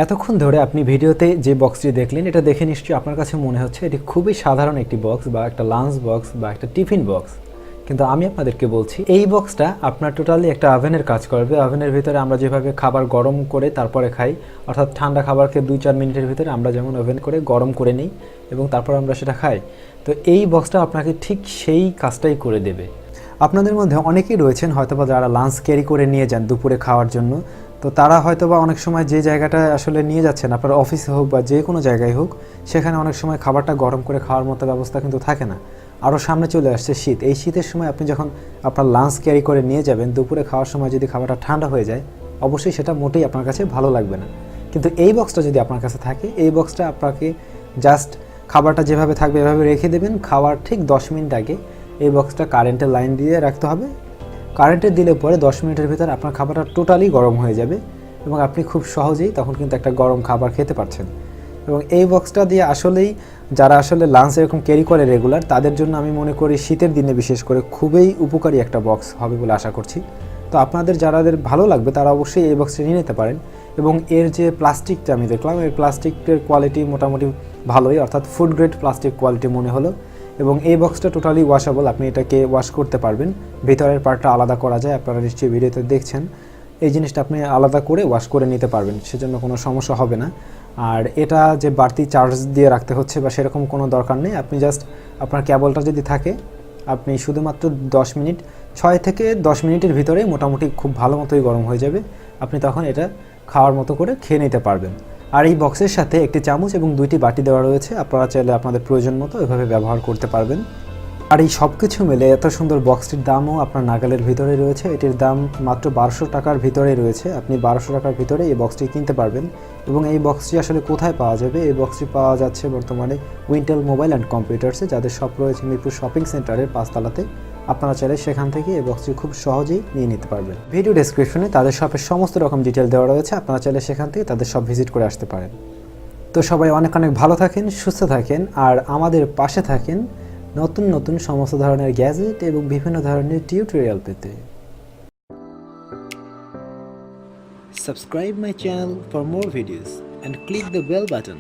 এতক্ষণ ধরে আপনি ভিডিওতে যে বক্সটি দেখলেন এটা দেখে নিশ্চয়ই আপনার কাছে মনে হচ্ছে এটি খুবই সাধারণ একটি বক্স বা একটা লাঞ্চ বক্স বা একটা টিফিন বক্স, কিন্তু আমি আপনাদেরকে বলছি এই বক্সটা আপনার টোটালি একটা ওভেনের কাজ করবে। ওভেনের ভিতরে আমরা যেভাবে খাবার গরম করে তারপরে খাই, অর্থাৎ ঠান্ডা খাবারকে 2-4 মিনিটের ভিতরে আমরা যেমন ওভেন করে গরম করে নিই এবং তারপর আমরা সেটা খাই, তো এই বক্সটা আপনাকে ঠিক সেই কাজটাই করে দেবে। আপনাদের মধ্যে অনেকেই রয়েছেন হয়তোবা যারা লাঞ্চ ক্যারি করে নিয়ে যান দুপুরে খাওয়ার জন্য, তো তারা হয়তোবা অনেক সময় যে জায়গাটা আসলে নিয়ে যাচ্ছেন, আপনার অফিসে হোক বা যে কোনো জায়গায় হোক, সেখানে অনেক সময় খাবারটা গরম করে খাওয়ার মতো ব্যবস্থা কিন্তু থাকে না। আরও সামনে চলে আসছে শীত, এই শীতের সময় আপনি যখন আপনার লাঞ্চ ক্যারি করে নিয়ে যাবেন, দুপুরে খাওয়ার সময় যদি খাবারটা ঠান্ডা হয়ে যায়, অবশ্যই সেটা মোটেই আপনার কাছে ভালো লাগবে না। কিন্তু এই বক্সটা যদি আপনার কাছে থাকে, এই বক্সটা আপনাকে জাস্ট খাবারটা যেভাবে থাকবে এভাবে রেখে দেবেন, খাওয়ার ঠিক 10 মিনিট আগে এই বক্সটা কারেন্টের লাইন দিয়ে রাখতে হবে। কারেন্টে দিলে পরে 10 মিনিটের ভিতরে আপনার খাবারটা টোটালি গরম হয়ে যাবে এবং আপনি খুব সহজেই তখন কিন্তু একটা গরম খাবার খেতে পারছেন। এবং এই বক্সটা দিয়ে আসলেই যারা আসলে লাঞ্চ এরকম ক্যারি করে রেগুলার, তাদের জন্য আমি মনে করি শীতের দিনে বিশেষ করে খুবই উপকারী একটা বক্স হবে বলে আশা করছি। তো আপনাদের যাদের ভালো লাগবে তারা অবশ্যই এই বক্সটা নিয়ে নিতে পারেন। এবং এর যে প্লাস্টিকটা আমি দেখলাম, এই প্লাস্টিকের কোয়ালিটি মোটামুটি ভালোই, অর্থাৎ ফুড গ্রেড প্লাস্টিক কোয়ালিটি মনে হলো। এবং এই বক্সটা টোটালি ওয়াশেবল, আপনি এটাকে ওয়াশ করতে পারবেন, ভিতরের পার্টটা আলাদা করা যায়, আপনারা নিশ্চয়ই ভিডিওতে দেখছেন। এই জিনিসটা আপনি আলাদা করে ওয়াশ করে নিতে পারবেন, সেজন্য কোনো সমস্যা হবে না। আর এটা যে বাড়তি চার্জ দিয়ে রাখতে হচ্ছে বা সেরকম কোনো দরকার নেই, আপনি জাস্ট আপনার কেবলটা যদি থাকে, আপনি শুধুমাত্র 10 মিনিট 6 থেকে 10 মিনিটের ভিতরেই মোটামুটি খুব ভালো মতোই গরম হয়ে যাবে, আপনি তখন এটা খাওয়ার মতো করে খেয়ে নিতে পারবেন। আর এই বক্সের সাথে একটি চামচ এবং 2টি বাটি দেওয়া রয়েছে, আপনারা চাইলে আপনাদের প্রয়োজন মতো এভাবে ব্যবহার করতে পারবেন। আর এই সব কিছু মিলে এত সুন্দর বক্সটির দামও আপনার নাগালের ভিতরে রয়েছে। এটির দাম মাত্র 1200 টাকার ভিতরে রয়েছে, আপনি 1200 টাকার ভিতরে এই বক্সটি কিনতে পারবেন। এবং এই বক্সটি আসলে কোথায় পাওয়া যাবে? এই বক্সটি পাওয়া যাচ্ছে বর্তমানে উইন্টেল মোবাইল অ্যান্ড কম্পিউটার্সে, যাদের শপ রয়েছে মিরপুর শপিং সেন্টারের 5 তলাতে। আপনারা চাইলে সেখান থেকে এই বক্সটি খুব সহজেই নিয়ে নিতে পারবেন। ভিডিও ডেসক্রিপশনে তাদের শপের সমস্ত রকম ডিটেল দেওয়া রয়েছে, আপনারা চাইলে সেখান থেকে তাদের শপ ভিজিট করে আসতে পারেন। তো সবাই অনেক অনেক ভালো থাকেন, সুস্থ থাকেন আর আমাদের পাশে থাকেন নতুন নতুন সমস্ত ধরনের গ্যাজেট এবং বিভিন্ন ধরনের টিউটোরিয়াল পেতে। Subscribe my channel for more videos and click the bell button.